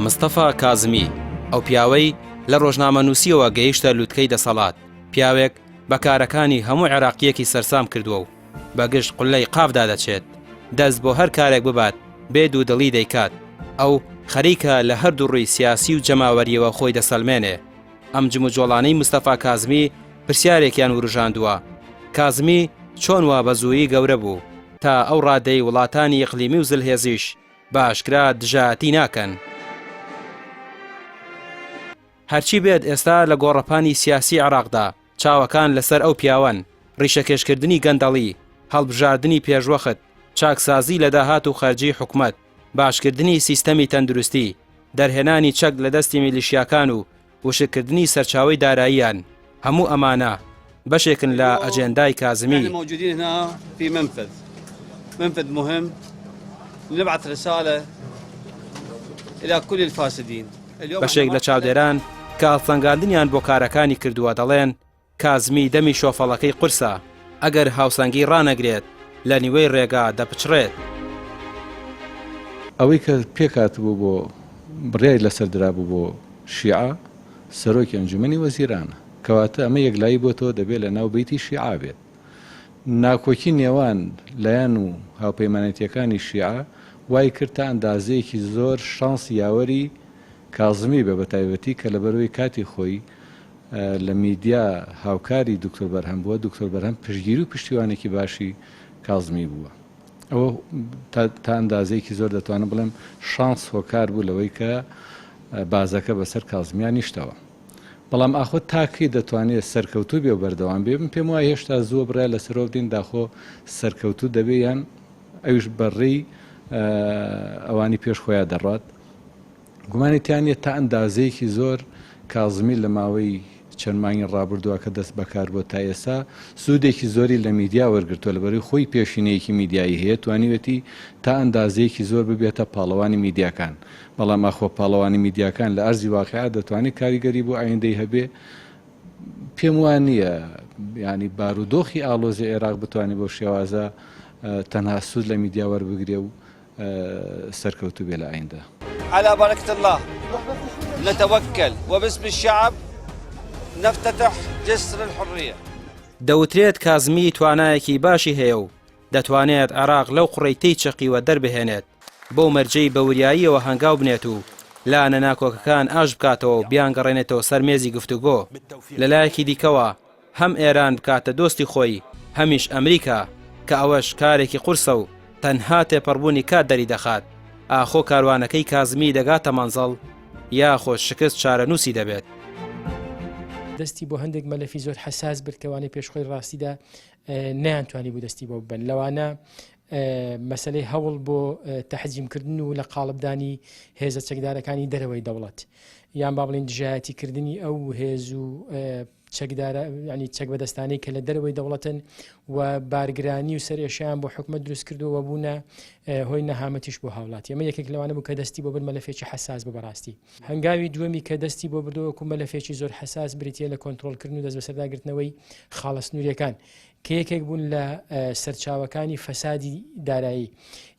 مستەفا کازمی ئەو پیاوەی لە ڕۆژنامەنووسیەوە گەیشتە لووتکەی دەسەڵات، پیاوێک بەکارەکانی هەموو عێراقیەکی سەرسام کردووە و بەگشت قولەی قافدا دەچێت، دەست بۆ هەر کارێک ببات بێ دوودڵی دەیکات. ئەو خەریکە لە هەردوو ڕووی سیاسی و جەماوەریەوە خۆی دەسەلمێنێ. ئەم جموجۆڵانەی مستەفا کازمی پرسیارێکیان وروژاندووە: کازمی چۆن وا بە زوویی گەورە بوو تا ئەو ڕادەی وڵاتانی ئیقلیمی و زلهێزیش باشکرا دژایەتی ناکەن؟ هەرچی بێت ئێستا لە گۆڕەپانی سیاسی عێراقدا چاوەکان لەسەر ئەو پیاوەن: ڕیشەکێشکردنی گەندەڵی، هەڵبژاردننی پێشوەخت، چاکسازی لە داهات و خەرجی حکومەت، باشکردنی سیستەمی تەندروستی، دەرهێنانی چەک لە دەستی میلیشیاکان و وشکردنی سەرچاوەی داراییان. هەموو ئەمانە بەشێکن لە ئەجێندای کازمی. منفذ مهم نبعث رسالة إلى كل الفاسدين. بەشێک لە چاودێران کە هەڵسەنگاندنیان بۆ کارەکانی کردووە دەڵێن کازمی دەمی شۆفەڵەکەی قورسە، ئەگەر هاوسەنگی ڕانەگرێت لە نیوەی ڕێگا دەپچڕێت. ئەوەی کە پێکات بوو بۆ بڕیای لەسەر درابوو بۆ شیعە سەرۆکی ئەنجومەنی وەزیرانە، کەواتە ئەمە یەکلایی بۆ تۆ دەبێت لە ناو بیتی شیعە بێت. ناکۆکی نێوان لایەن و هاوپەیمانەتیەکانی شیعە وای کرد تا ئەندازەیەکی زۆر شانس یاوەری کازمی بە بەتایبەتی کە لەبەرەوەی کاتی خۆی لە میدیا هاوکاری دکتۆر بەرهەم بووە. دکتۆر بەرهەم پشتگیری و پشتیوانێکی باشی کازمی بووە. ئەوە تا ئەندازەیەکی زۆر دەتوانم بڵێم شانس هۆکار بوو لەوەی کە بازەکە بەسەر کازمیان نیشتەوە. بەڵام ئاخۆ تاکەی دەتوانێت سەرکەوتوو بێ و بەردەوام بێ. پێم وایە هێشتا زووە برای لەسەرەوە بدەین داخۆ سەرکەوتوو دەبێ یان ئەویش بەڕێی ئەوانی پێش خۆیان دەڕات. گومانێتیانە تا ئەندازەیەکی زۆر کازمی لە ماوەی چەند مانگی ڕابردووە کە دەست بەکار بۆ تا ئێستا سوودێکی زۆری لە میدیا وەرگرتووە لەبەرەوەی خۆی پێشینەیەکی میدیایی هەیە، توانیوێتی تا ئەندازەیەکی زۆر ببێتە پاڵەوانی میدیاکان. بەڵام ئاخۆ پاڵەوانی میدیاکان لە ئەرزی واقعە دەتوانێت کاریگەری بۆ ئایندەی هەبێ. پێم وان نییە ینی بارودۆخی ئاڵۆزی عێراق بتوانێت بۆ شێوازە تەنها سوود لە میدیا وەربگرێ و سەرکەوتوو بێ لە ئایندە. على بركة الله نتوكل وباسم الشعب نفتتح جسر الحرية. دەوترێت کازمی توانایەکی باشی هەیە و دەتوانێت عێراق لەو قوڕەی چەقیوە دەربهێنێت، بۆ مەرجەی بەوریاییەوە هەنگاو بنێت و لانە ناکۆکەکان ئاش بکاتەوە و بیانگەڕێنێتەوە سەرمێزی گفتوگۆ. لەلایەکی دیکەوە هەم ئێران بکاتە دۆستی خۆی، هەمیش ئەمریکا کە ئەوەش کارێکی قورسە و تەنها تێپەڕبوونی کات دەری دەخات. ئاخۆ کاروانەکەی کازمی دەگاتە مەنزەڵ یاخۆ شکست چارەنووسی دەبێت. دەستی بۆ هەندێک مەلەفی زۆر حساس بردکەوانی پێشخۆی ڕاستیدا نەیانتوانی بوو دەستی بۆ ببن. لەوانە مەسلەی هەوڵ بۆ تەحجیمکردن و لە قاڵبدانی هێزە چەکدارەکانی دەرەوەی دەوڵەت یان با بڵێن دژایەتیکردنی ئەو هێز و چەکدارە ینی چەک بەدەستانەی کە لە دەرەوەی دەوڵەتن و بارگرانی و سەرێشیان بۆ حکومەت دروست کردووە بوونە هۆی نەهامەتیش بۆ هاوڵاتی. ئەمە یەکێک لەوانە بوو کە دەستی بۆ بن مەلەفێکی حساس بە بەڕاستی. هەنگاوی دووەمی کە دەستی بۆ بردەوەکو مەلەفێکی زۆر حساس بریتە لە کۆنتڕۆلکردن و دەست بەسەرداگرتنەوەی خاڵە سنووریەکان کە یەکێک بوون لە سەرچاوەکانی فەسادی دارایی.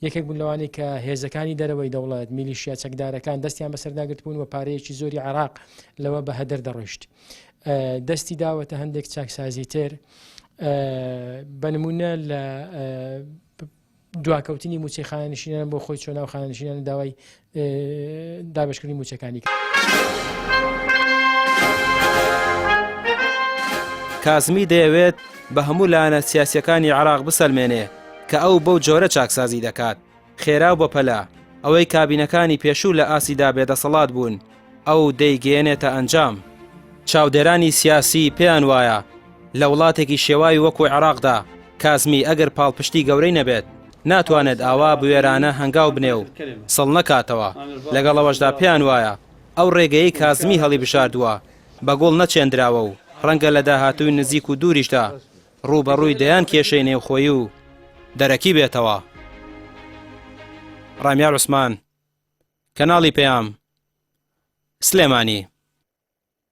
یەکێک بوون لەوانەی کە هێزەکانی دەرەوەی دەوڵەت میلیشیا چەکدارەکان دەستیان بەسەرداگرت بوون و پارەیەکی زۆری عێراق لەوە بە هەدەر دەڕۆیشت. دەستی داوەتە هەندێک چاکسازی تر بە نمونە لە دواکەوتنی موچەی خانەنشینان بۆ خۆی چۆن ناو خانەنشینان داوای دابشکردنی موچەکانی کرد. کازمی دەیەوێت بە هەموو لایەنە سیاسیەکانی عێراق بسەلمێنێ کە ئەو بەو جۆرە چاکسازی دەکات، خێرا و بەپەلا ئەوەی کابینەکانی پێشوو لە ئاسیدا بێدەسەڵات بوون ئەو دەیگەێنێتە ئەنجام. چاودێرانی سیاسی پێیان وایە لە وڵاتێکی شێوای وەکو عێراقدا کازمی ئەگەر پاڵپشتی گەورەی نەبێت ناتوانێت ئاوا بوێرانە هەنگاو بنێ و سڵ نەکاتەوە. لەگەڵەوەشدا پێیان وایە ئەو ڕێگەی کازمی هەڵی بشاردووە بەگوڵ نەچێندراوە و ڕەنگە لە داهاتووی نزیک و دووریشدا ڕوبەڕووی دەیان کێشەی نێوخۆیی و دەرەکی بێتەوە. ڕامیار عوسمان، کەناڵی پێام، سلێمانی.